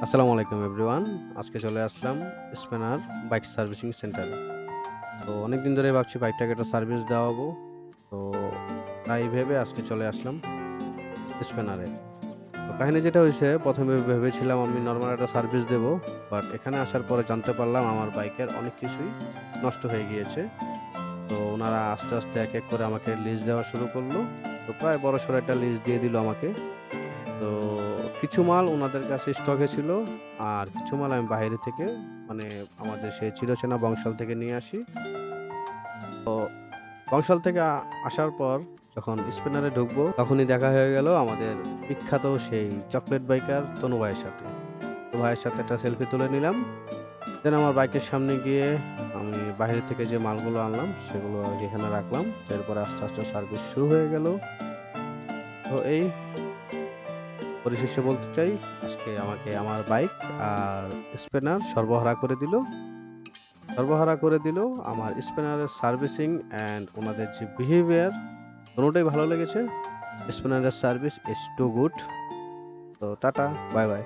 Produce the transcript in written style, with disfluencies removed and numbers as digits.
আসসালামু আলাইকুম এভরিওয়ান। আজকে চলে আসলাম স্প্যানার বাইক সার্ভিসিং সেন্টারে। তো অনেকদিন ধরেই ভাবছি বাইকটাকে একটা সার্ভিস দেওয়াবো। তো তাই ভেবে আজকে চলে আসলাম স্প্যানারে। তো কাহিনী যেটা হইছে ১ম এ ভেবেছিলাম আমি নরমাল একটা সার্ভিস দেবো। বাট এখানে আসার পরে জানতে পারলাম আমার বাইকের অনেক কিছুই নষ্ট হয়ে গিয়েছে। তো উনারা আস্তে এক, এক করে আমাকে লিস্ট দেওয়া শুরু করলো। তো প্রায় বড়সড় একটা লিস্ট দিয়ে দিল আমাকে। তো কিছু মাল উনাদের কাছে স্টকে ছিল। আর কিছু মাল আমি বাহিরে থেকে মানে আমাদের সেই চিরচেনা বংশাল থেকে নিয়ে আসি। বংশাল থেকে আসার পর যখন স্পিনারে ঢুকবো, তখনই দেখা হয়ে গেল আমাদের বিখ্যাত সেই চকলেট বাইকার তনু ভাইয়ের সাথে। তো ভাইয়ের সাথে একটা সেলফি তুলে নিলাম। দেন আমার বাইকের সামনে গিয়ে আমি বাহিরে থেকে যে মালগুলো আনলাম সেগুলো এখানে রাখলাম। এরপরে আস্তে সার্ভিস শুরু হয়ে গেল। তো এই পরিশেষে বলতে চাই, আজকে আমাকে আমার বাইক আর স্পিনার সর্বহারা করে দিল। আমার স্পিনারের সার্ভিসিং অ্যান্ড উনাদের যে বিহেভিয়ার দোনোটাই ভালো লেগেছে। স্পিনারের সার্ভিস ইজ টু গুড। তো টাটা, বাই।